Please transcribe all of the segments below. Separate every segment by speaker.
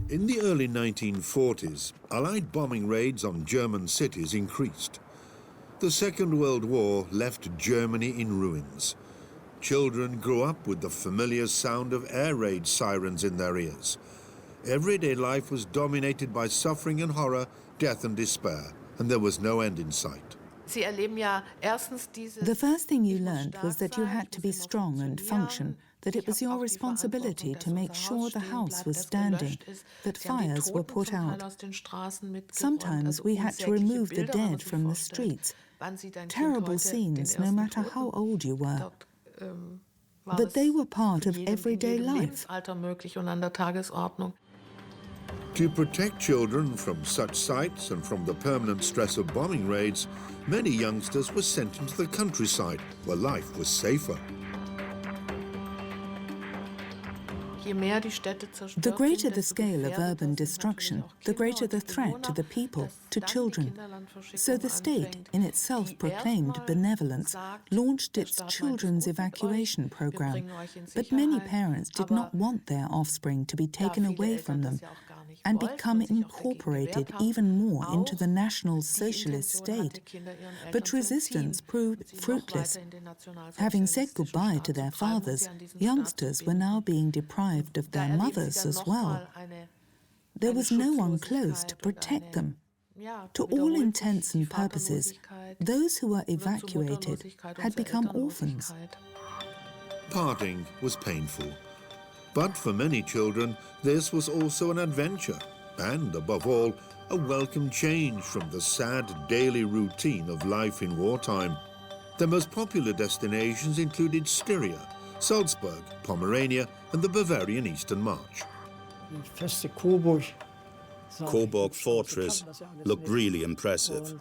Speaker 1: In the early 1940s, Allied bombing raids on German cities increased. The Second World War left Germany in ruins. Children grew up with the familiar sound of air raid sirens in their ears. Everyday life was dominated by suffering and horror, death and despair, and there was no end in sight.
Speaker 2: The first thing you learned was that you had to be strong and function, that it was your responsibility to make sure the house was standing, that fires were put out. Sometimes we had to remove the dead from the streets. Terrible scenes, no matter how old you were. But they were part of everyday life.
Speaker 1: To protect children from such sights and from the permanent stress of bombing raids, many youngsters were sent into the countryside, where life was safer.
Speaker 2: The greater the scale of urban destruction, the greater the threat to the people, to children. So the state, in its self-proclaimed benevolence, launched its children's evacuation program. But many parents did not want their offspring to be taken away from them and become incorporated even more into the National Socialist state. But resistance proved fruitless. Having said goodbye to their fathers, youngsters were now being deprived of their mothers as well. There was no one close to protect them. To all intents and purposes, those who were evacuated had become orphans.
Speaker 1: Parting was painful. But for many children, this was also an adventure, and above all, a welcome change from the sad daily routine of life in wartime. The most popular destinations included Styria, Salzburg, Pomerania, and the Bavarian Eastern March.
Speaker 3: Coburg Fortress looked really impressive.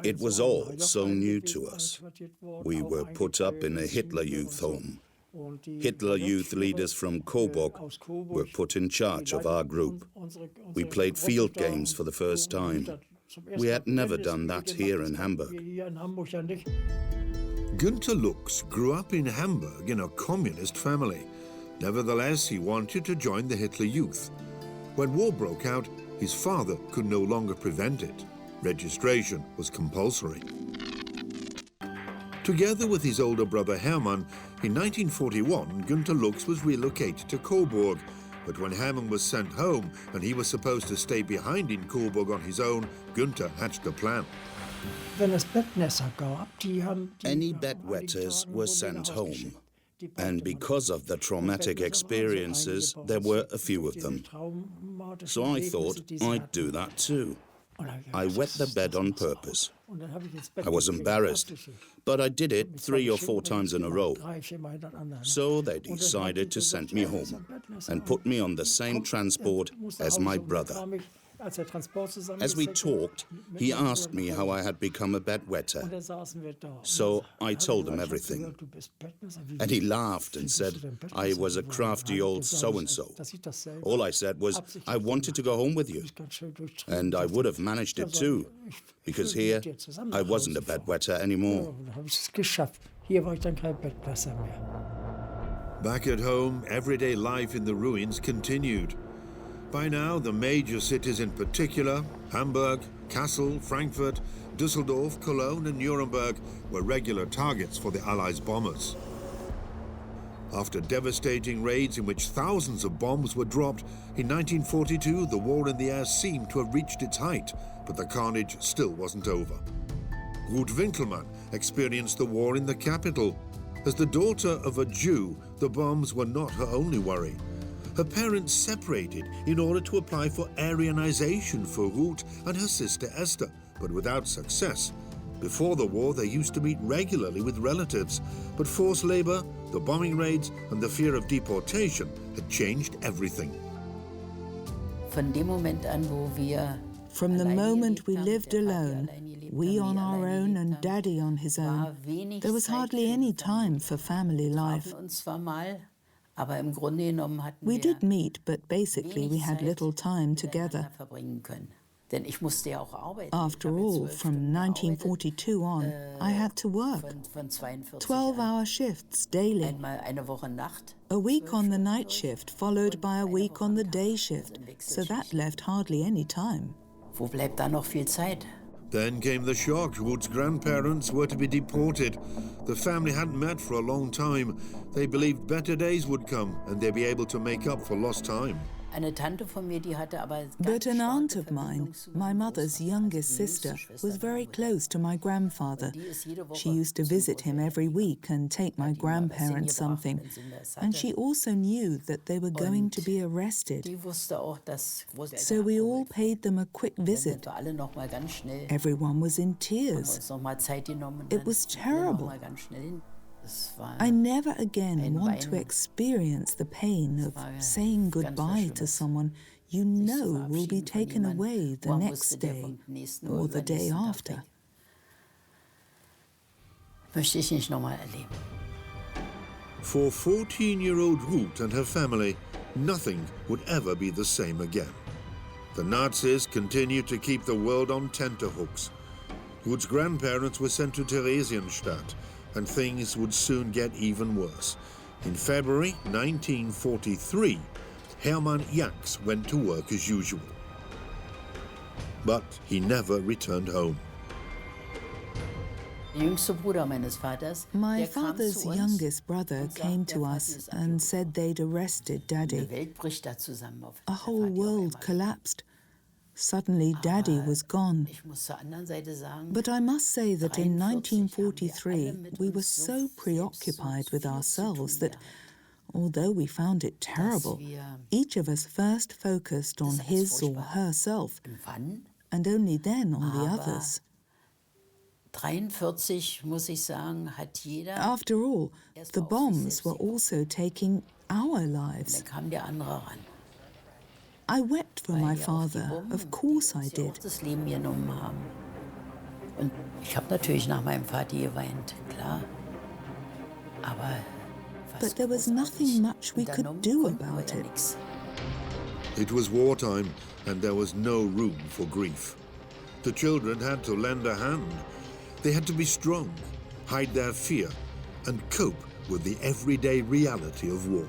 Speaker 3: It was all so new to us. We were put up in a Hitler Youth home. Hitler Youth leaders from Coburg were put in charge of our group. We played field games for the first time. We had never done that here in Hamburg.
Speaker 1: Günther Lux grew up in Hamburg in a communist family. Nevertheless, he wanted to join the Hitler Youth. When war broke out, his father could no longer prevent it. Registration was compulsory. Together with his older brother Hermann, in 1941, Günther Lux was relocated to Coburg. But when Hermann was sent home and he was supposed to stay behind in Coburg on his own, Günther hatched a plan.
Speaker 3: Any bedwetters were sent home. And because of the traumatic experiences, there were a few of them. So I thought I'd do that too. I wet the bed on purpose. I was embarrassed, but I did it 3 or 4 times in a row. So they decided to send me home and put me on the same transport as my brother. As we talked, he asked me how I had become a bedwetter. So I told him everything. And he laughed and said I was a crafty old so-and-so. All I said was I wanted to go home with you. And I would have managed it too, because here I wasn't a bedwetter anymore.
Speaker 1: Back at home, everyday life in the ruins continued. By now, the major cities in particular, Hamburg, Kassel, Frankfurt, Düsseldorf, Cologne and Nuremberg, were regular targets for the Allies' bombers. After devastating raids in which thousands of bombs were dropped, in 1942 the war in the air seemed to have reached its height, but the carnage still wasn't over. Ruth Winkelmann experienced the war in the capital. As the daughter of a Jew, the bombs were not her only worry. Her parents separated in order to apply for Aryanization for Ruth and her sister Esther, but without success. Before the war, they used to meet regularly with relatives, but forced labor, the bombing raids, and the fear of deportation had changed everything.
Speaker 2: From the moment we lived alone, we on our own and Daddy on his own, there was hardly any time for family life. We did meet, but basically we had little time together. After all, from 1942 on, I had to work. 12-hour shifts daily. A week on the night shift, followed by a week on the day shift, so that left hardly any time.
Speaker 1: Then came the shock. Wood's grandparents were to be deported. The family hadn't met for a long time. They believed better days would come and they'd be able to make up for lost time.
Speaker 2: But an aunt of mine, my mother's youngest sister, was very close to my grandfather. She used to visit him every week and take my grandparents something. And she also knew that they were going to be arrested. So we all paid them a quick visit. Everyone was in tears. It was terrible. I never again want to experience the pain of saying goodbye to someone you know will be taken away the next day or the day after.
Speaker 1: For 14-year-old Ruth and her family, nothing would ever be the same again. The Nazis continued to keep the world on tenterhooks. Ruth's grandparents were sent to Theresienstadt, and things would soon get even worse. In February 1943, Hermann Jacks went to work as usual. But he never returned home.
Speaker 2: My father's youngest brother came to us and said they'd arrested Daddy. A whole world collapsed. Suddenly, Daddy was gone. But I must say that in 1943, we were so preoccupied with ourselves that, although we found it terrible, each of us first focused on his or herself, and only then on the others. After all, the bombs were also taking our lives. I wept for my father, of course I did. But there was nothing much we could do about it.
Speaker 1: It was wartime, and there was no room for grief. The children had to lend a hand. They had to be strong, hide their fear, and cope with the everyday reality of war.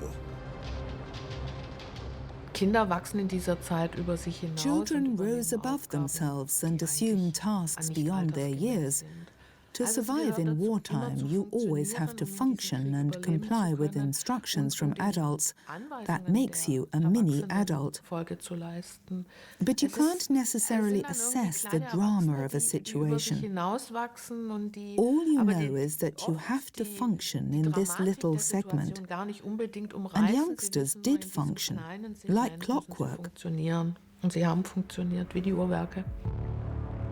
Speaker 2: Children rose above themselves and assumed tasks beyond their years. To survive in wartime, you always have to function and comply with instructions from adults. That makes you a mini-adult. But you can't necessarily assess the drama of a situation. All you know is that you have to function in this little segment. And youngsters did function, like clockwork.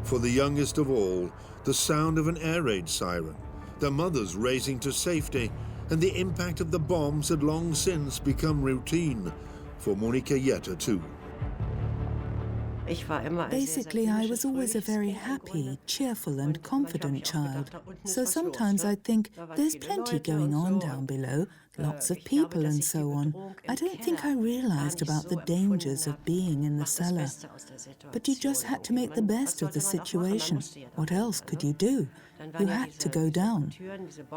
Speaker 1: For the youngest of all, the sound of an air raid siren, their mothers racing to safety, and the impact of the bombs had long since become routine. For Monika Jetter too.
Speaker 2: Basically, I was always a very happy, cheerful and confident child. So sometimes I'd think, there's plenty going on down below, lots of people and so on. I don't think I realized about the dangers of being in the cellar. But you just had to make the best of the situation. What else could you do? You had to go down.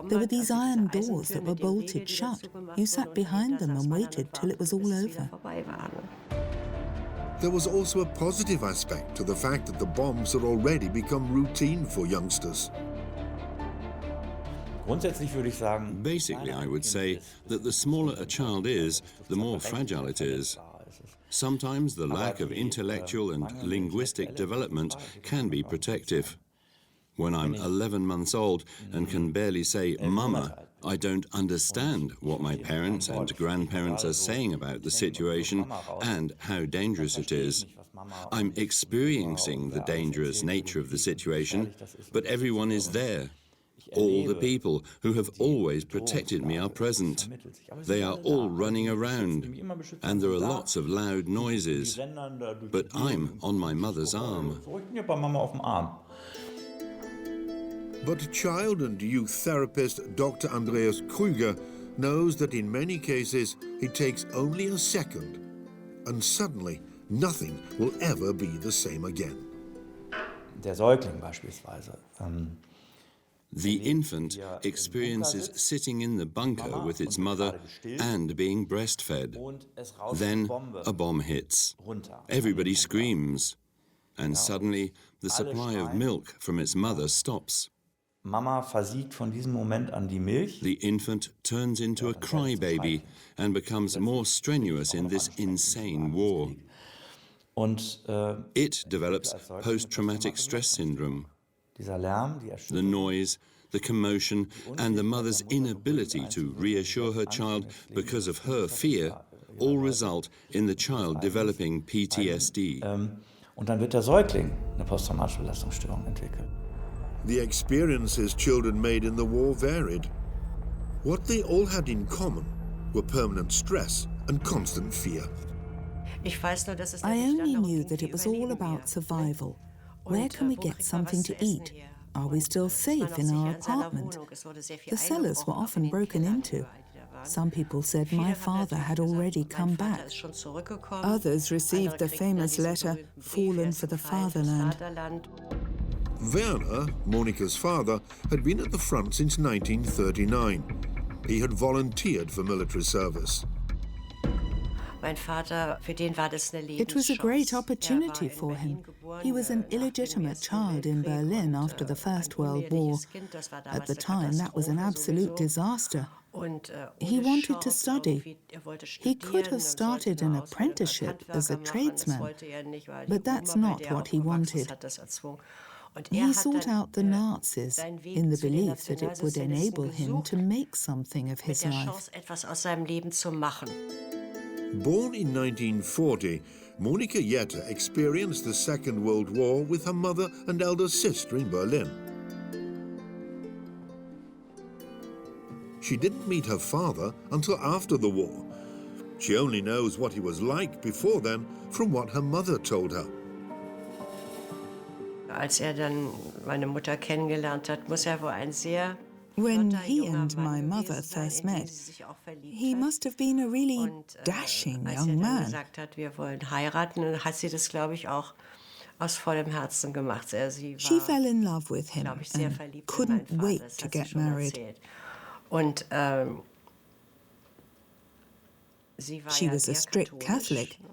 Speaker 2: There were these iron doors that were bolted shut. You sat behind them and waited till it was all over.
Speaker 1: There was also a positive aspect to the fact that the bombs had already become routine for youngsters.
Speaker 4: Basically, I would say that the smaller a child is, the more fragile it is. Sometimes the lack of intellectual and linguistic development can be protective. When I'm 11 months old and can barely say "mama," I don't understand what my parents and grandparents are saying about the situation and how dangerous it is. I'm experiencing the dangerous nature of the situation, but everyone is there. All the people who have always protected me are present. They are all running around, and there are lots of loud noises. But I'm on my mother's arm.
Speaker 1: But child and youth therapist Dr Andreas Krüger knows that in many cases it takes only a second, and suddenly nothing will ever be the same again.
Speaker 5: Der Säugling beispielsweise.
Speaker 4: The infant experiences sitting in the bunker with its mother and being breastfed. Then a bomb hits. Everybody screams. And suddenly the supply of milk from its mother stops.
Speaker 5: Mama versiegt von diesem Moment an die Milch.
Speaker 4: The infant turns into a crybaby and becomes more strenuous in this insane war.
Speaker 5: Und
Speaker 4: It develops post-traumatic stress syndrome.
Speaker 5: dieser Lärm, die
Speaker 4: The
Speaker 5: Erschütterung,
Speaker 4: noise, the commotion, and the mother's inability to reassure her child because of her fear all result in the child developing PTSD.
Speaker 5: und dann wird der Säugling eine posttraumatische Belastungsstörung entwickeln.
Speaker 1: The experiences children made in the war varied. What they all had in common were permanent stress and constant fear.
Speaker 2: I only knew that it was all about survival. Where can we get something to eat? Are we still safe in our apartment? The cellars were often broken into. Some people said my father had already come back. Others received the famous letter, "Fallen for the fatherland."
Speaker 1: Werner, Monika's father, had been at the front since 1939. He had volunteered for military service.
Speaker 2: It was a great opportunity for him. He was an illegitimate child in Berlin after the First World War. At the time, that was an absolute disaster. He wanted to study. He could have started an apprenticeship as a tradesman, but that's not what he wanted. He sought out the Nazis in the belief that it would enable him to make something of his life.
Speaker 1: Born in 1940, Monika Jetter experienced the Second World War with her mother and elder sister in Berlin. She didn't meet her father until after the war. She only knows what he was like before then from what her mother told her.
Speaker 6: Als dann meine Mutter kennengelernt hat, muss wohl ein sehr
Speaker 2: When he and my mother first met, he must have been a really dashing young
Speaker 6: dann
Speaker 2: man.
Speaker 6: gesagt hat, wir wollen heiraten, dann hat sie das, glaube ich, auch aus vollem Herzen gemacht. Sie
Speaker 2: She
Speaker 6: war,
Speaker 2: fell in love with him
Speaker 6: glaube ich, sehr
Speaker 2: and
Speaker 6: verliebt in
Speaker 2: couldn't
Speaker 6: meinen Vater.
Speaker 2: wait
Speaker 6: Das
Speaker 2: to
Speaker 6: hat sie
Speaker 2: get
Speaker 6: schon
Speaker 2: married.
Speaker 6: erzählt. Und sie war
Speaker 2: She
Speaker 6: ja
Speaker 2: was a
Speaker 6: sehr
Speaker 2: strict
Speaker 6: katholisch,
Speaker 2: Catholic,
Speaker 6: ne?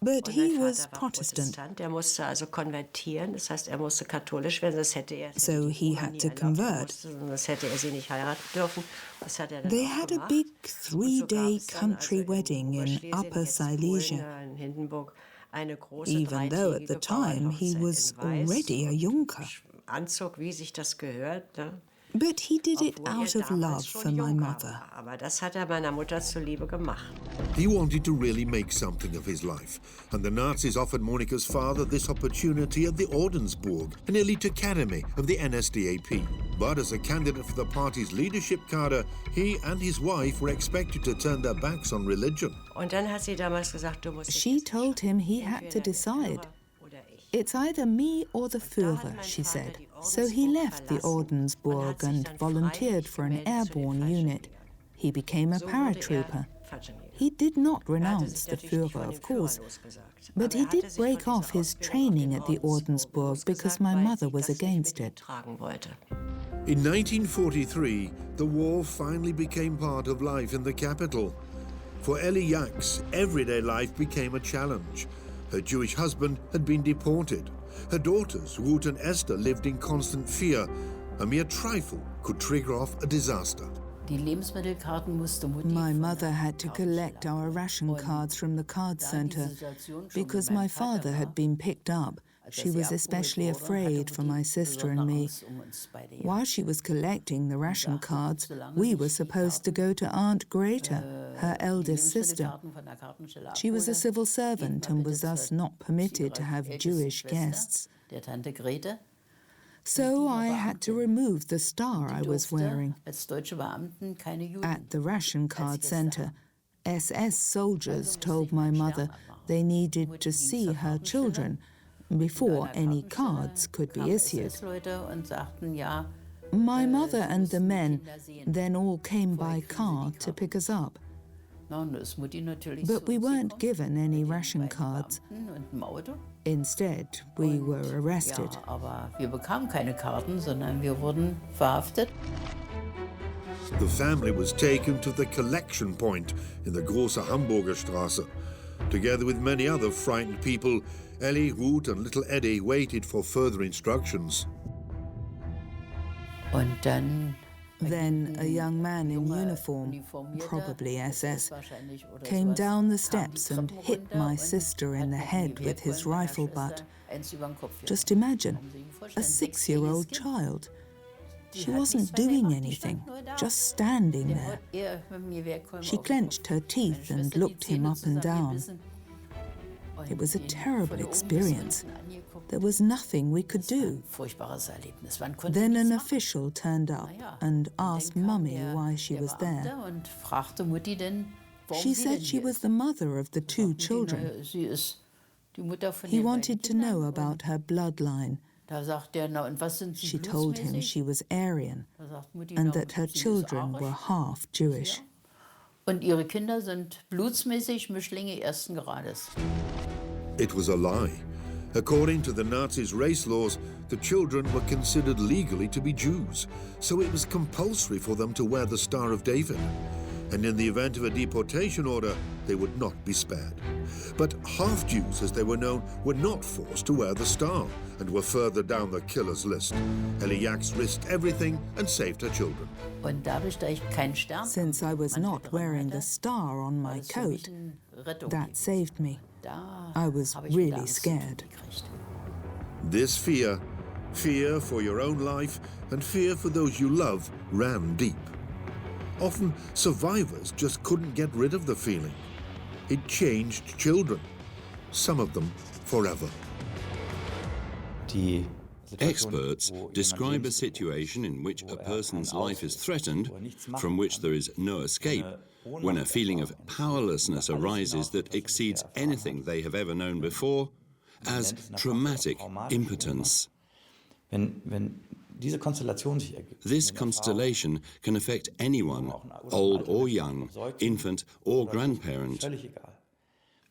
Speaker 2: but
Speaker 6: Und
Speaker 2: he
Speaker 6: mein
Speaker 2: was
Speaker 6: Vater war
Speaker 2: Protestant.
Speaker 6: Protestant. Er musste also konvertieren, das heißt, er musste katholisch werden, das hätte er.
Speaker 2: So he had to convert.
Speaker 6: Das hätte er sie nicht heiraten dürfen. Das hat er dann
Speaker 2: They
Speaker 6: auch
Speaker 2: had a
Speaker 6: gemacht.
Speaker 2: big
Speaker 6: Und so gab
Speaker 2: 3-day
Speaker 6: es dann
Speaker 2: country
Speaker 6: also
Speaker 2: wedding in
Speaker 6: Oberschlesien,
Speaker 2: Upper
Speaker 6: Hetzpolen,
Speaker 2: Silesia,
Speaker 6: in Hindenburg, eine große
Speaker 2: even though at the
Speaker 6: dreitägige
Speaker 2: time he
Speaker 6: Bauernhochzeit
Speaker 2: was
Speaker 6: in Weiß,
Speaker 2: already a Junker.
Speaker 6: Anzug, wie sich das gehört, ne?
Speaker 2: But he did it
Speaker 6: Obwohl
Speaker 2: out
Speaker 6: er
Speaker 2: of
Speaker 6: damals
Speaker 2: love
Speaker 6: schon
Speaker 2: for my
Speaker 6: Junker
Speaker 2: mother.
Speaker 6: war. Aber das hat er meiner Mutter zuliebe gemacht.
Speaker 1: He wanted to really make something of his life, and the Nazis offered Monika's father this opportunity at the Ordensburg, an elite academy of the NSDAP. But as a candidate for the party's leadership cadre, he and his wife were expected to turn their backs on religion.
Speaker 6: Und dann hat sie damals gesagt, du musst
Speaker 2: She told him he had to decide. It's either me or the Führer, she said. So he left the Ordensburg and volunteered for an airborne unit. He became a paratrooper. He did not renounce the Führer, of course, but he did break off his training at the Ordensburg because my mother was against it.
Speaker 1: In 1943, the war finally became part of life in the capital. For Ellie Jacks, everyday life became a challenge. Her Jewish husband had been deported. Her daughters, Ruth and Esther, lived in constant fear. A mere trifle could trigger off a disaster.
Speaker 2: My mother had to collect our ration cards from the card center because my father had been picked up. She was especially afraid for my sister and me. While she was collecting the ration cards, we were supposed to go to Aunt Greta, her eldest sister. She was a civil servant and was thus not permitted to have Jewish guests. So I had to remove the star I was wearing. At the ration card center, SS soldiers told my mother they needed to see her children before any cards could be issued. My mother and the men then all came by car to pick us up. But we weren't given any ration cards. Instead, we were arrested.
Speaker 1: The family was taken to the collection point in the Große Hamburger Straße. Together with many other frightened people, Ellie, Ruth and little Eddie waited for further instructions.
Speaker 2: Then a young man in uniform, probably SS, came down the steps and hit my sister in the head with his rifle butt. Just imagine, a 6-year-old child. She wasn't doing anything, just standing there. She clenched her teeth and looked him up and down. It was a terrible experience. There was nothing we could do. Then an official turned up and asked Mummy why she was there. She said she was the mother of the 2 children. He wanted to know about her bloodline. She told him she was Aryan and that her children were half Jewish.
Speaker 1: It was a lie. According to the Nazis' race laws, the children were considered legally to be Jews, so it was compulsory for them to wear the Star of David. And in the event of a deportation order, they would not be spared. But half-Jews, as they were known, were not forced to wear the star and were further down the killer's list. Ellie Jax risked everything and saved her children.
Speaker 2: Since I was not wearing the star on my coat, that saved me. I was really scared.
Speaker 1: This fear for your own life and fear for those you love, ran deep. Often, survivors just couldn't get rid of the feeling. It changed children, some of them forever.
Speaker 4: Experts describe a situation in which a person's life is threatened, from which there is no escape, when a feeling of powerlessness arises that exceeds anything they have ever known before, as traumatic impotence. This constellation can affect anyone, old or young, infant or grandparent.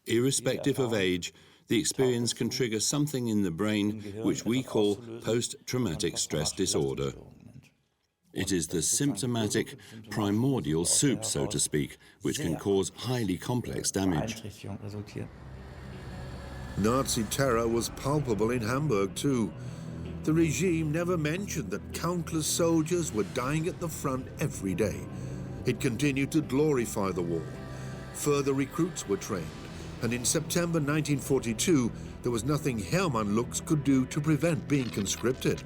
Speaker 4: Irrespective of age, the experience can trigger something in the brain which we call post-traumatic stress disorder. It is the symptomatic primordial soup, so to speak, which can cause highly complex damage.
Speaker 1: Nazi terror was palpable in Hamburg too. The regime never mentioned that countless soldiers were dying at the front every day. It continued to glorify the war. Further recruits were trained, and in September 1942, there was nothing Hermann Lux could do to prevent being conscripted.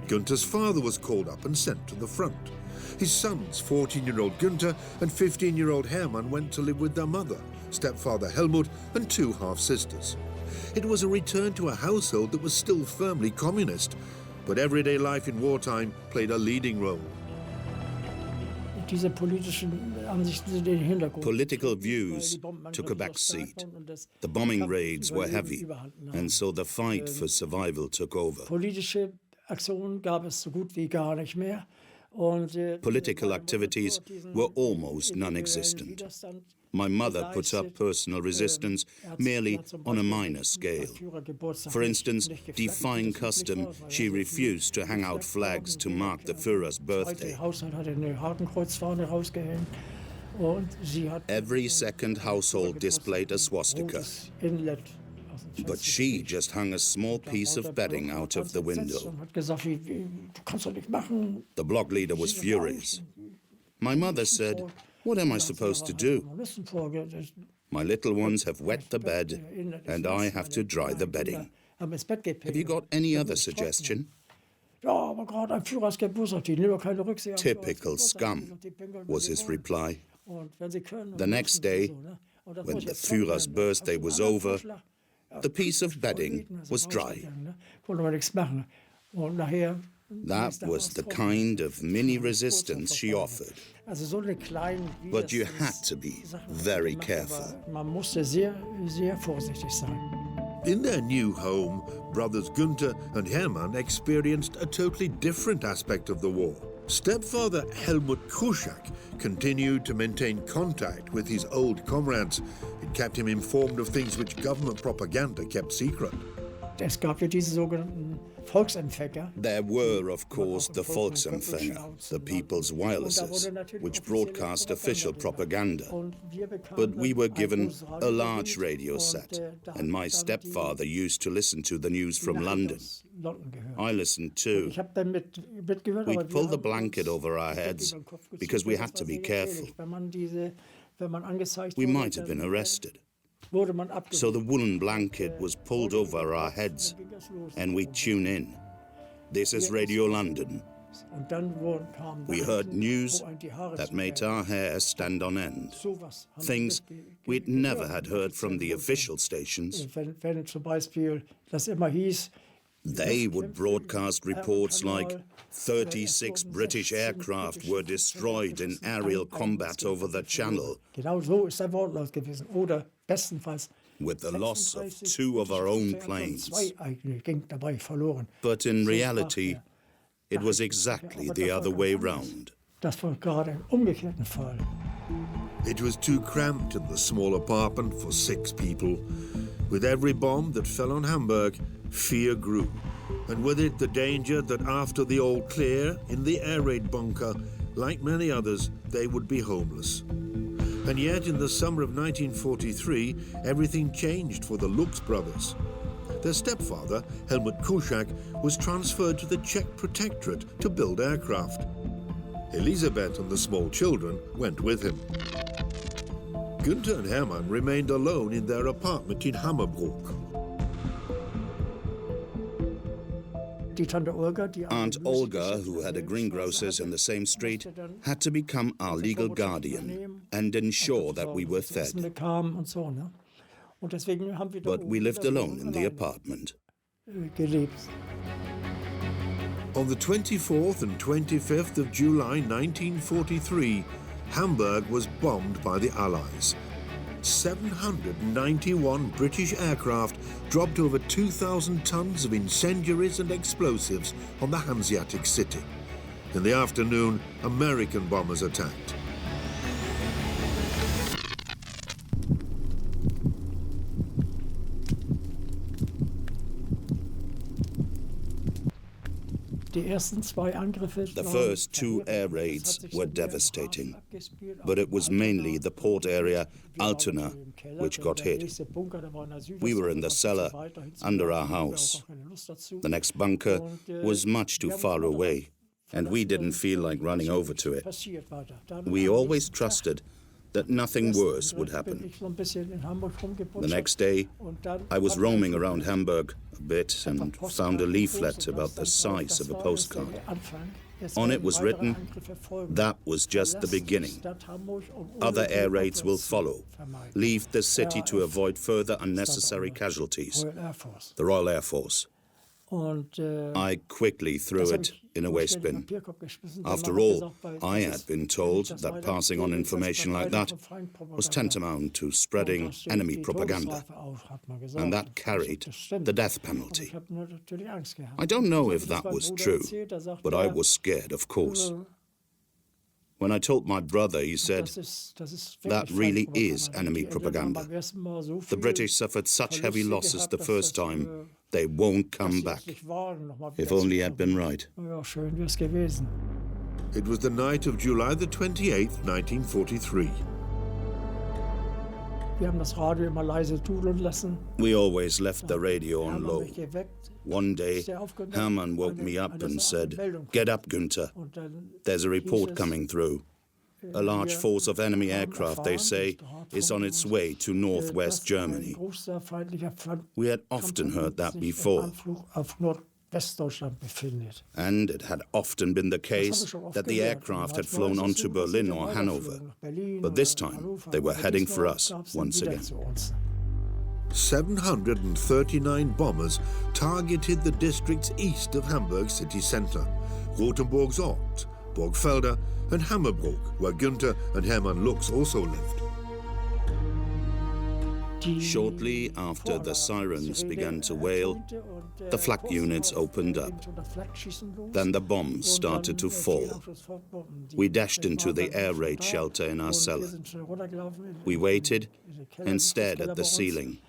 Speaker 1: Günther's father was called up and sent to the front. His sons, 14-year-old Günther and 15-year-old Hermann, went to live with their mother, stepfather Helmut, and 2 half-sisters. It was a return to a household that was still firmly communist, but everyday life in wartime played a leading role.
Speaker 3: Political views took a back seat. The bombing raids were heavy, and so the fight for survival took over. Political activities were almost non-existent. My mother put up personal resistance merely on a minor scale. For instance, defying custom, she refused to hang out flags to mark the Führer's birthday. Every second household displayed a swastika. But she just hung a small piece of bedding out of the window. The block leader was furious. My mother said, "What am I supposed to do? My little ones have wet the bed, and I have to dry the bedding. Have you got any other suggestion?" "Typical scum," was his reply. The next day, when the Führer's birthday was over, the piece of bedding was dry. That was the kind of mini-resistance she offered. But you had to be very careful.
Speaker 1: In their new home, brothers Günther and Hermann experienced a totally different aspect of the war. Stepfather Helmut Krüger continued to maintain contact with his old comrades. It kept him informed of things which government propaganda kept secret.
Speaker 7: Es gab ja diese sogenannten Volksempfänger.
Speaker 3: There were, of course, the Volksempfänger, the people's wirelesses, which broadcast official propaganda. But we were given a large radio set, and my stepfather used to listen to the news from London. I listened too. We'd pull the blanket over our heads because we had to be careful. We might have been arrested. So the woolen blanket was pulled over our heads, and we tune in. This is Radio London. We heard news that made our hair stand on end. Things we'd never had heard from the official stations. They would broadcast reports like 36 British aircraft were destroyed in aerial combat over the Channel, with the loss of 2 of our own planes. But in reality, it was exactly the other way round.
Speaker 1: It was too cramped in the small apartment for 6 people. With every bomb that fell on Hamburg, fear grew, and with it the danger that after the all clear in the air raid bunker, like many others, they would be homeless. And yet in the summer of 1943, everything changed for the Lux brothers. Their stepfather, Helmut Krüger, was transferred to the Czech Protectorate to build aircraft. Elisabeth and the small children went with him. Günther and Hermann remained alone in their apartment in Hammerbrook.
Speaker 3: Aunt Olga, who had a greengrocer's in the same street, had to become our legal guardian and ensure that we were fed. But we lived alone in the apartment.
Speaker 1: On the 24th and 25th of July 1943, Hamburg was bombed by the Allies. 791 British aircraft dropped over 2,000 tons of incendiaries and explosives on the Hanseatic city. In the afternoon, American bombers attacked.
Speaker 3: The first 2 air raids were devastating, but it was mainly the port area, Altona, which got hit. We were in the cellar, under our house. The next bunker was much too far away, and we didn't feel like running over to it. We always trusted that nothing worse would happen. The next day, I was roaming around Hamburg a bit and found a leaflet about the size of a postcard. On it was written, "That was just the beginning. Other air raids will follow. Leave the city to avoid further unnecessary casualties." The Royal Air Force. I quickly threw it in a waste bin. After all, I had been told that passing on information like that was tantamount to spreading enemy propaganda, and that carried the death penalty. I don't know if that was true, but I was scared, of course. When I told my brother, he said, "That really is enemy propaganda. The British suffered such heavy losses the first time, they won't come back." If only I'd been right.
Speaker 1: It was the night of July the 28th, 1943.
Speaker 3: We always left the radio on low. One day, Hermann woke me up and said, "Get up, Günther. There's a report coming through. A large force of enemy aircraft, they say, is on its way to northwest Germany." We had often heard that before. And it had often been the case that the aircraft had flown on to Berlin or Hanover. But this time, they were heading for us once again.
Speaker 1: 739 bombers targeted the districts east of Hamburg city centre, Rothenburg's Ort, Burgfelder and Hammerbrook, where Günther and Hermann Lux also lived.
Speaker 3: Shortly after the sirens began to wail, the flak units opened up. Then the bombs started to fall. We dashed into the air raid shelter in our cellar. We waited and stared at the ceiling.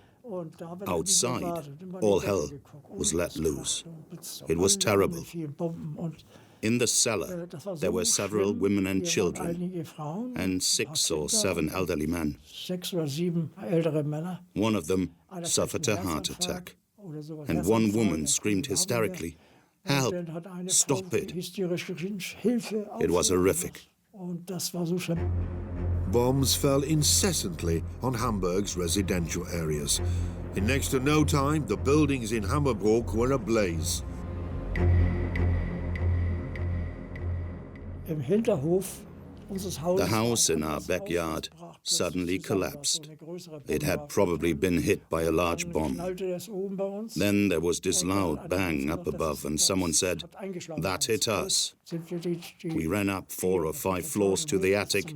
Speaker 3: Outside, all hell was let loose. It was terrible. In the cellar, there were several women and children, and 6 or 7 elderly men. One of them suffered a heart attack, and one woman screamed hysterically, "Help! Stop it!" It was horrific.
Speaker 1: Bombs fell incessantly on Hamburg's residential areas. In next to no time, the buildings in Hammerbrook were ablaze.
Speaker 3: The house in our backyard suddenly collapsed. It had probably been hit by a large bomb. Then there was this loud bang up above, and someone said, "That hit us." We ran up 4 or 5 floors to the attic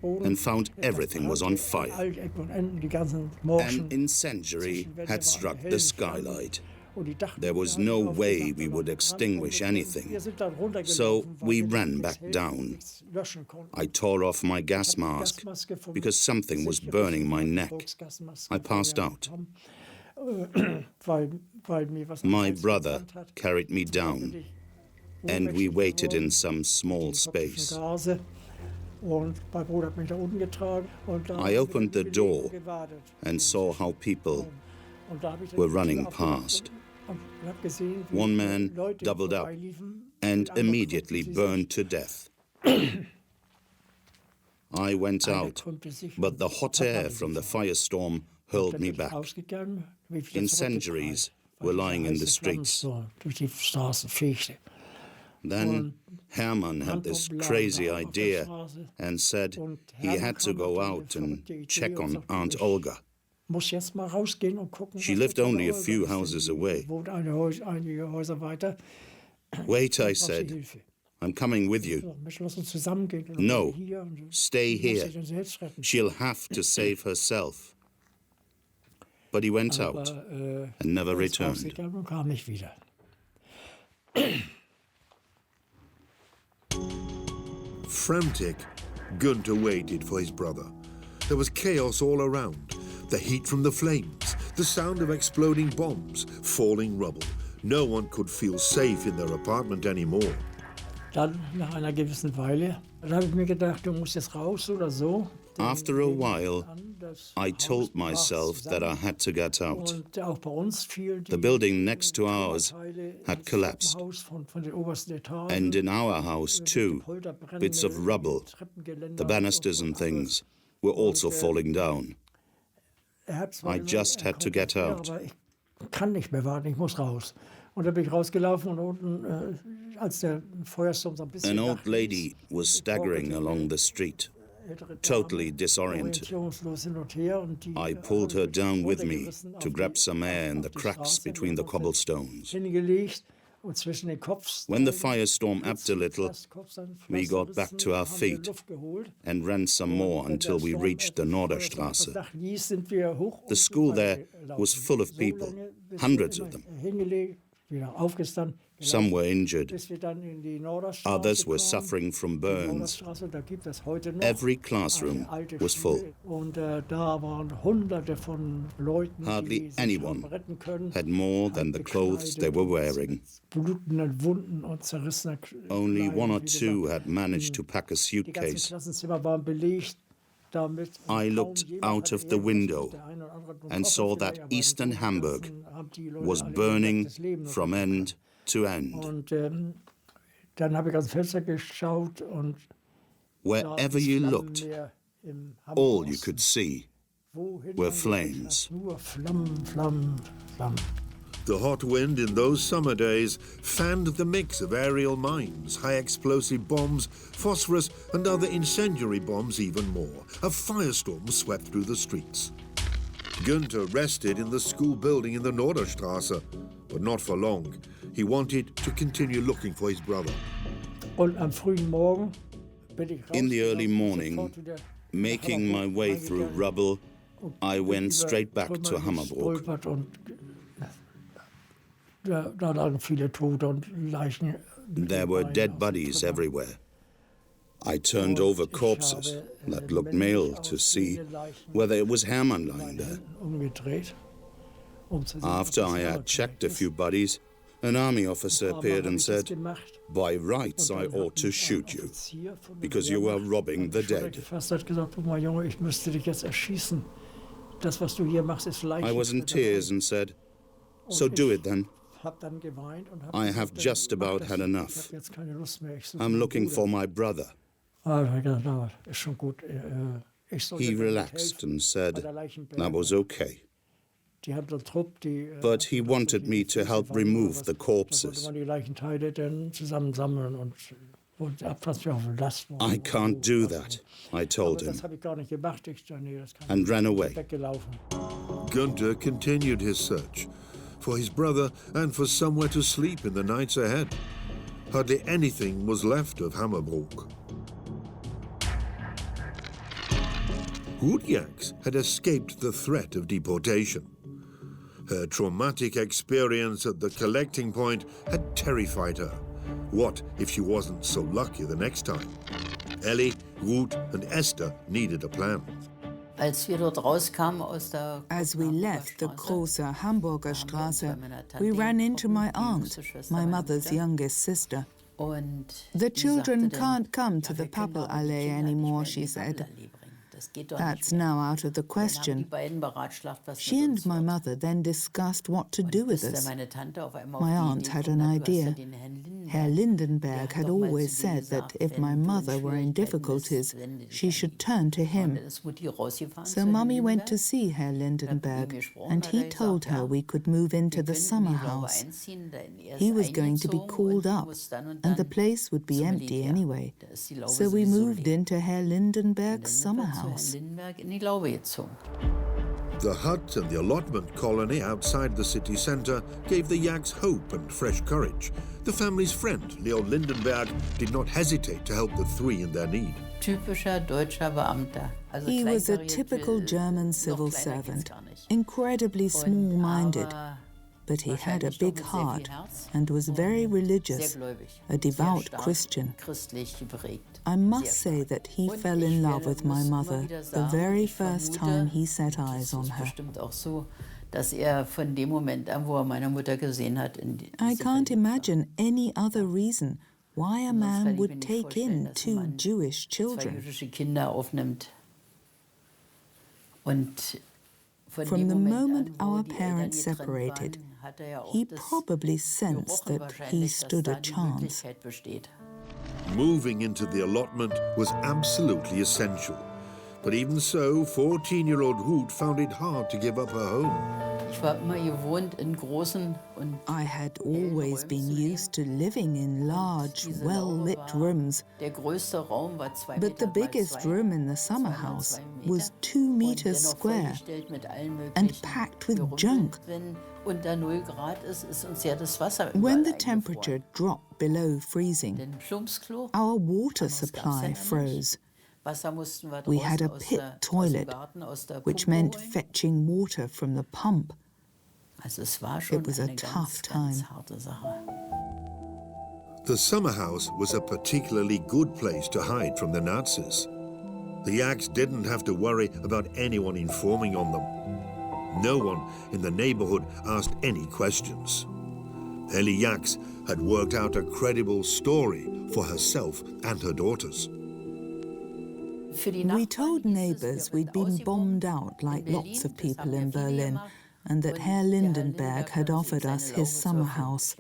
Speaker 3: and found everything was on fire. An incendiary had struck the skylight. There was no way we would extinguish anything, so we ran back down. I tore off my gas mask because something was burning my neck. I passed out. My brother carried me down, and we waited in some small space. I opened the door and saw how people were running past. One man doubled up and immediately burned to death. I went out, but the hot air from the firestorm hurled me back. Incendiaries were lying in the streets. Then Hermann had this crazy idea and said he had to go out and check on Aunt Olga. She lived only a few houses away. "Wait," I said. "I'm coming with you." "No, stay here. She'll have to save herself." But he went out and never returned.
Speaker 1: Frantic, Günther waited for his brother. There was chaos all around. The heat from the flames, the sound of exploding bombs, falling rubble. No one could feel safe in their apartment anymore.
Speaker 3: After a while, I told myself that I had to get out. The building next to ours had collapsed. And in our house, too, bits of rubble, the banisters and things, were also falling down. I just had to get out. An old lady was staggering along the street, totally disoriented. I pulled her down with me to grab some air in the cracks between the cobblestones. When the firestorm ebbed a little, we got back to our feet and ran some more until we reached the Norderstraße. The school there was full of people, hundreds of them. Some were injured. Others were suffering from burns. Every classroom was full. Hardly anyone had more than the clothes they were wearing. Only 1 or 2 had managed to pack a suitcase. I looked out of the window and saw that Eastern Hamburg was burning from end to end. Wherever you looked, all you could see were flames.
Speaker 1: The hot wind in those summer days fanned the mix of aerial mines, high-explosive bombs, phosphorus and other incendiary bombs even more. A firestorm swept through the streets. Günther rested in the school building in the Norderstraße, but not for long. He wanted to continue looking for his brother.
Speaker 3: In the early morning, making my way through rubble I went straight back to Hamburg. There were dead bodies everywhere. I turned over corpses that looked male to see whether it was Hermann lying there. After I had checked a few bodies, an army officer appeared and said, "By rights I ought to shoot you, because you are robbing the dead." I was in tears and said, "So do it then. I have just about had enough. I'm looking for my brother." He relaxed and said that was okay. But he wanted me to help remove the corpses. "I can't do that," I told him, and ran away.
Speaker 1: Günther continued his search for his brother and for somewhere to sleep in the nights ahead. Hardly anything was left of Hamburg. Ruth Jacks had escaped the threat of deportation. Her traumatic experience at the collecting point had terrified her. What if she wasn't so lucky the next time? Ellie, Ruth and Esther needed a plan.
Speaker 2: As we left the große Hamburger Straße, we ran into my aunt, my mother's youngest sister. "The children can't come to the Pappelallee anymore," she said. "That's now out of the question." She and my mother then discussed what to do with us. My aunt had an idea. Herr Lindenberg had always said that if my mother were in difficulties, she should turn to him. So Mummy went to see Herr Lindenberg, and he told her we could move into the summer house. He was going to be called up, and the place would be empty anyway. So we moved into Herr Lindenberg's summer house.
Speaker 1: The hut and the allotment colony outside the city centre gave the Jacks hope and fresh courage. The family's friend, Leo Lindenberg, did not hesitate to help the three in their need.
Speaker 2: He was a typical German civil servant, incredibly small-minded, but he had a big heart and was very religious, a devout Christian. I must say that he fell in love with my mother the very first time he set eyes on her. I can't imagine any other reason why a man would take in two Jewish children. From the moment our parents separated, he probably sensed that he stood a chance.
Speaker 1: Moving into the allotment was absolutely essential. But even so, 14-year-old Ruth found it hard to give up her home.
Speaker 2: I had always been used to living in large, well-lit rooms, but the biggest room in the summer house was 2 meters square and packed with junk. When the temperature dropped below freezing, our water supply froze. We had a pit toilet, which meant fetching water from the pump. It was a tough time.
Speaker 1: The summer house was a particularly good place to hide from the Nazis. The Jacks didn't have to worry about anyone informing on them. No one in the neighborhood asked any questions. Ellie Jacks had worked out a credible story for herself and her daughters.
Speaker 2: We told neighbors we'd been bombed out like lots of people in Berlin, and that Herr Lindenberg had offered us his summer house.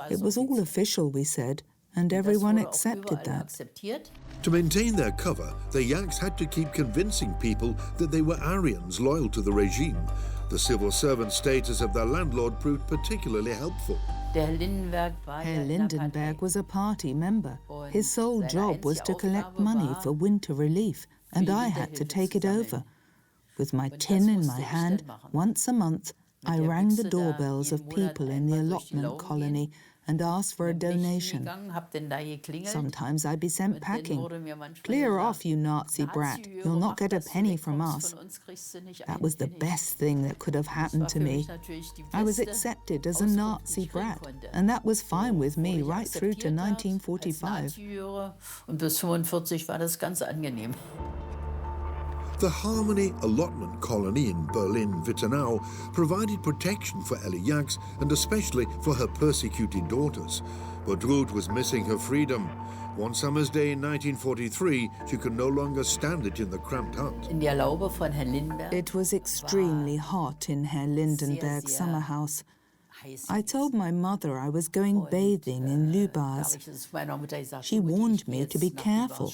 Speaker 2: It was all official, we said, and everyone accepted that.
Speaker 1: To maintain their cover, the Jacks had to keep convincing people that they were Aryans loyal to the regime. The civil servant status of their landlord proved particularly helpful.
Speaker 2: Herr Lindenberg was a party member. His sole job was to collect money for winter relief, and I had to take it over. With my tin in my hand, once a month, I rang the doorbells of people in the allotment colony and ask for a donation. Sometimes I'd be sent packing. Clear off, you Nazi brat. You'll not get a penny from us. That was the best thing that could have happened to me. I was accepted as a Nazi brat, and that was fine with me right through to 1945.
Speaker 1: The Harmony Allotment Colony in Berlin-Wittenau provided protection for Ellie Jax and especially for her persecuted daughters. But Ruth was missing her freedom. One summer's day in 1943, she could no longer stand it in the cramped hut.
Speaker 2: It was extremely hot in Herr Lindenberg's summer house. I told my mother I was going bathing in Lübars. She warned me to be careful.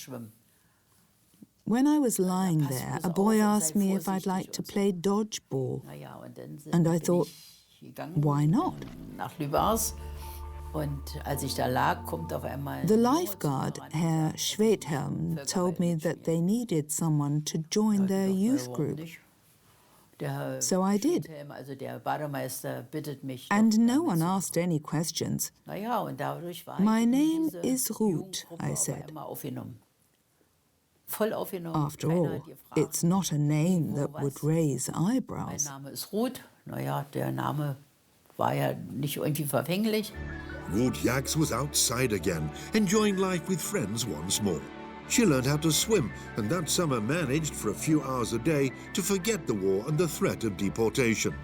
Speaker 2: When I was lying there, a boy asked me if I'd like to play dodgeball. And I thought, why not? The lifeguard, Herr Schwedhelm, told me that they needed someone to join their youth group. So I did. And no one asked any questions. My name is Ruth, I said. After all, it's not a name that would raise eyebrows.
Speaker 1: Ruth Jax was outside again, enjoying life with friends once more. She learned how to swim, and that summer managed for a few hours a day to forget the war and the threat of deportation,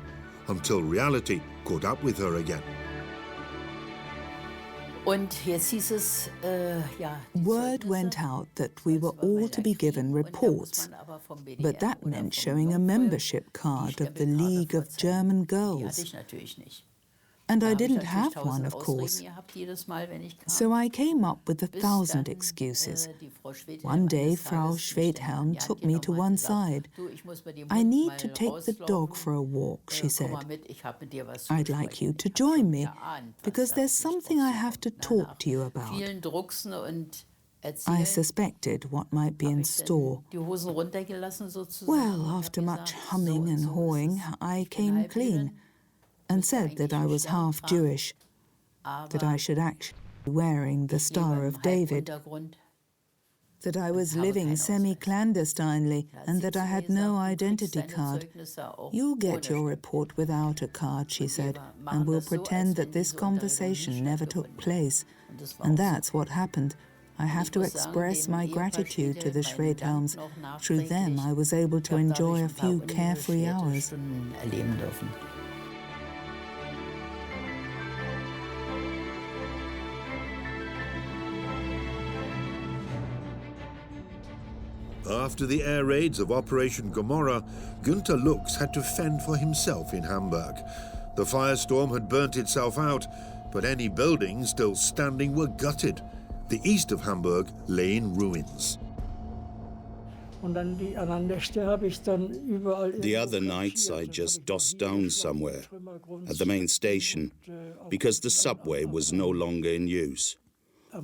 Speaker 1: until reality caught up with her again.
Speaker 2: Word went out that we were all to be given reports, but that meant showing a membership card of the League of German Girls. And I didn't have one, of course. So I came up with 1,000 excuses. One day, Frau Schwedhelm took me to one side. I need to take the dog for a walk, she said. I'd like you to join me, because there's something I have to talk to you about. I suspected what might be in store. Well, after much humming and hawing, I came clean and said that I was half Jewish, that I should actually be wearing the Star of David, that I was living semi-clandestinely, and that I had no identity card. You'll get your report without a card, she said, and we'll pretend that this conversation never took place. And that's what happened. I have to express my gratitude to the Schwedhelms. Through them, I was able to enjoy a few carefree hours.
Speaker 1: After the air raids of Operation Gomorrah, Günther Lux had to fend for himself in Hamburg. The firestorm had burnt itself out, but any buildings still standing were gutted. The east of Hamburg lay in ruins.
Speaker 3: The other nights I just dossed down somewhere, at the main station, because the subway was no longer in use,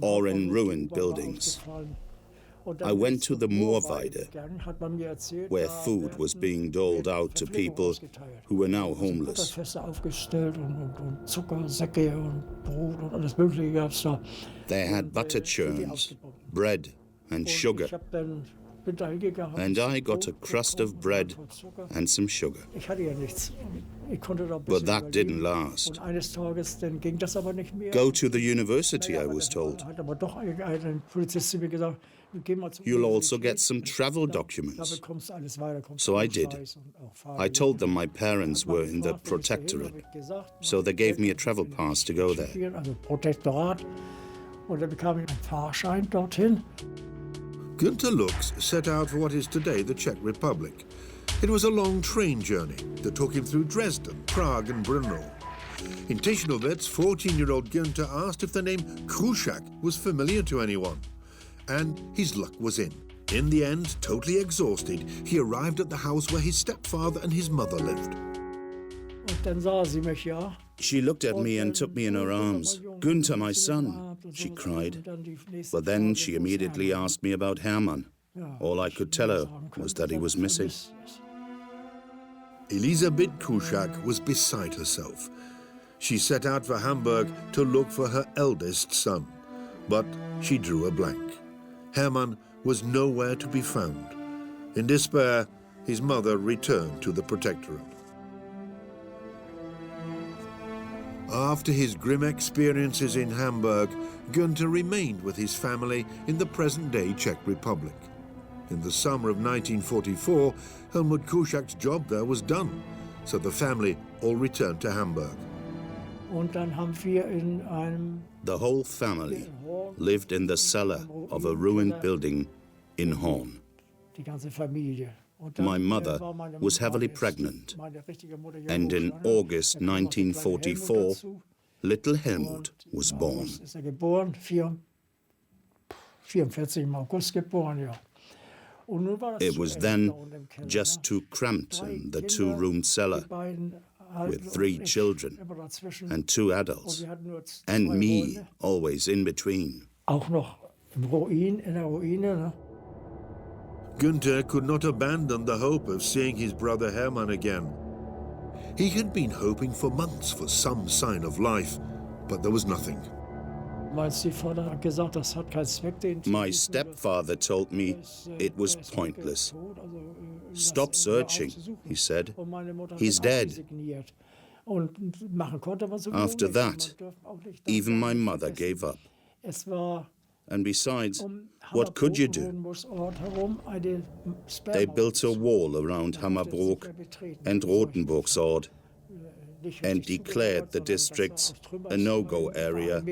Speaker 3: or in ruined buildings. I went to the Moorweide, where food was being doled out to people who were now homeless. They had butter churns, bread and sugar, and I got a crust of bread and some sugar. But that didn't last. Go to the university, I was told. You'll also get some travel documents. So I did. I told them my parents were in the protectorate, so they gave me a travel pass to go there.
Speaker 1: Günther Lux set out for what is today the Czech Republic. It was a long train journey that took him through Dresden, Prague and Brno. In Tischnowitz, 14-year-old Günther asked if the name Krüger was familiar to anyone. And his luck was in. In the end, totally exhausted, he arrived at the house where his stepfather and his mother lived.
Speaker 3: She looked at me and took me in her arms. "Günther, my son," she cried. But then she immediately asked me about Hermann. All I could tell her was that he was missing.
Speaker 1: Elisabeth Krüger was beside herself. She set out for Hamburg to look for her eldest son, but she drew a blank. Hermann was nowhere to be found. In despair, his mother returned to the protectorate. After his grim experiences in Hamburg, Günther remained with his family in the present-day Czech Republic. In the summer of 1944, Helmut Kuschak's job there was done, so the family all returned to Hamburg.
Speaker 3: The whole family lived in the cellar of a ruined building in Horn. My mother was heavily pregnant, and in August 1944, little Helmut was born. It was then just too cramped in the two-room cellar, with 3 children and 2 adults, and me always in between.
Speaker 1: Günther could not abandon the hope of seeing his brother Hermann again. He had been hoping for months for some sign of life, but there was nothing.
Speaker 3: My stepfather told me it was pointless. Stop searching, he said. He's dead. After that, even my mother gave up. And besides, what could you do? They built a wall around Hammerbrook and Rothenburgsort and declared the districts a no-go area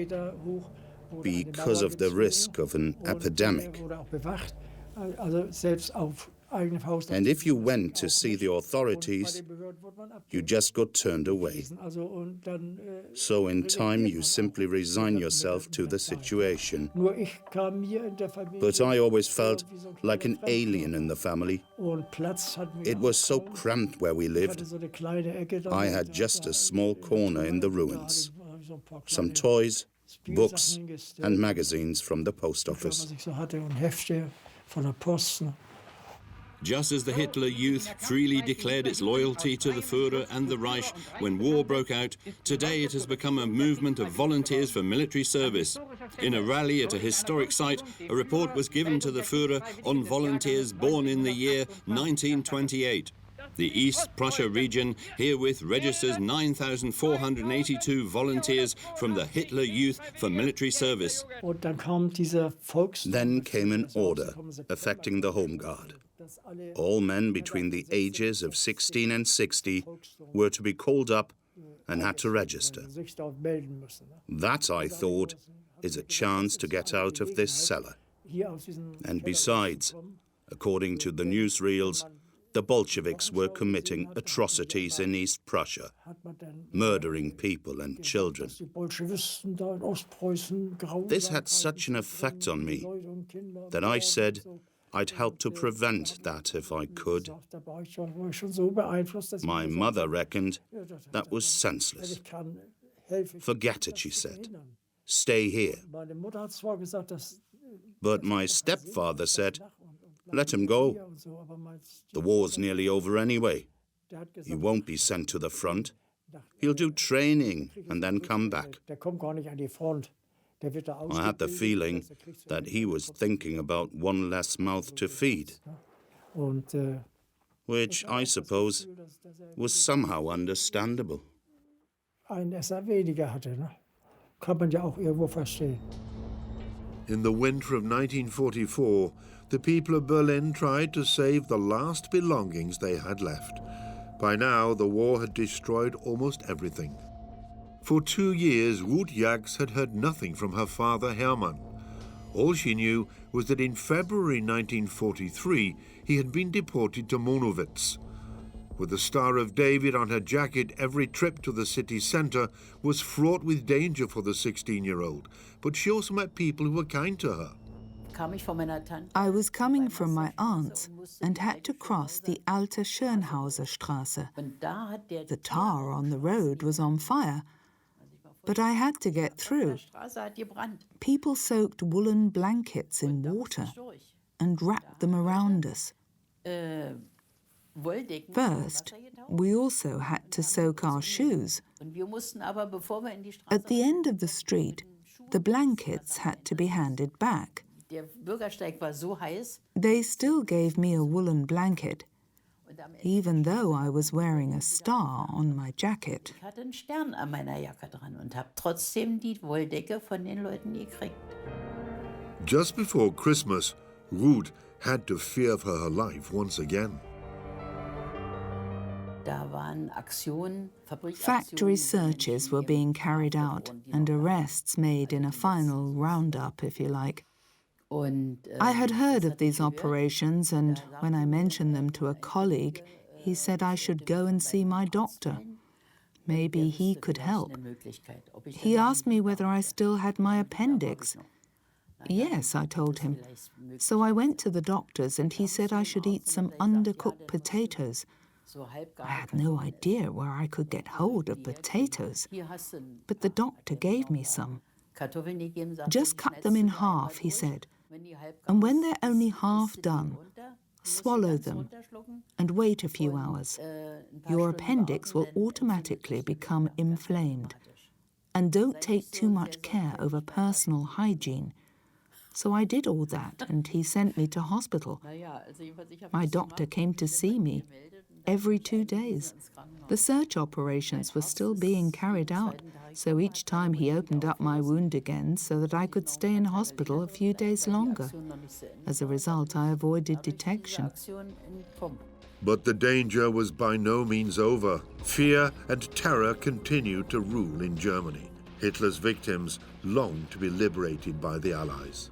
Speaker 3: because of the risk of an epidemic. And if you went to see the authorities, you just got turned away. So in time you simply resign yourself to the situation. But I always felt like an alien in the family. It was so cramped where we lived. I had just a small corner in the ruins. Some toys, books and magazines from the post office.
Speaker 4: Just as the Hitler Youth freely declared its loyalty to the Führer and the Reich when war broke out, today it has become a movement of volunteers for military service. In a rally at a historic site, a report was given to the Führer on volunteers born in the year 1928. The East Prussia region herewith registers 9,482 volunteers from the Hitler Youth for military service.
Speaker 3: Then came an order affecting the Home Guard. All men between the ages of 16 and 60 were to be called up and had to register. That, I thought, is a chance to get out of this cellar. And besides, according to the newsreels, the Bolsheviks were committing atrocities in East Prussia, murdering people and children. This had such an effect on me that I said I'd help to prevent that if I could. My mother reckoned that was senseless. Forget it, she said. Stay here. But my stepfather said, let him go. The war's nearly over anyway. He won't be sent to the front. He'll do training and then come back. I had the feeling that he was thinking about one less mouth to feed, which I suppose was somehow understandable.
Speaker 1: In the winter of 1944, the people of Berlin tried to save the last belongings they had left. By now, the war had destroyed almost everything. For 2 years, Ruth Jags had heard nothing from her father, Hermann. All she knew was that in February 1943, he had been deported to Monowitz. With the Star of David on her jacket, every trip to the city centre was fraught with danger for the 16-year-old, but she also met people who were kind to her.
Speaker 2: I was coming from my aunt's and had to cross the Alte Schönhauser Straße. The tar on the road was on fire, but I had to get through. People soaked woolen blankets in water and wrapped them around us. First, we also had to soak our shoes. At the end of the street, the blankets had to be handed back. They still gave me a woolen blanket, even though I was wearing a star on my jacket.
Speaker 1: Just before Christmas, Ruth had to fear for her life once again.
Speaker 2: Factory searches were being carried out and arrests made in a final roundup, if you like. I had heard of these operations, and when I mentioned them to a colleague, he said I should go and see my doctor. Maybe he could help. He asked me whether I still had my appendix. Yes, I told him. So I went to the doctor's and he said I should eat some undercooked potatoes. I had no idea where I could get hold of potatoes, but the doctor gave me some. Just cut them in half, he said, and when they're only half done, swallow them and wait a few hours. Your appendix will automatically become inflamed. And don't take too much care over personal hygiene. So I did all that, and he sent me to hospital. My doctor came to see me every 2 days. The search operations were still being carried out, so each time he opened up my wound again so that I could stay in hospital a few days longer. As a result, I avoided detection.
Speaker 1: But the danger was by no means over. Fear and terror continued to rule in Germany. Hitler's victims longed to be liberated by the Allies.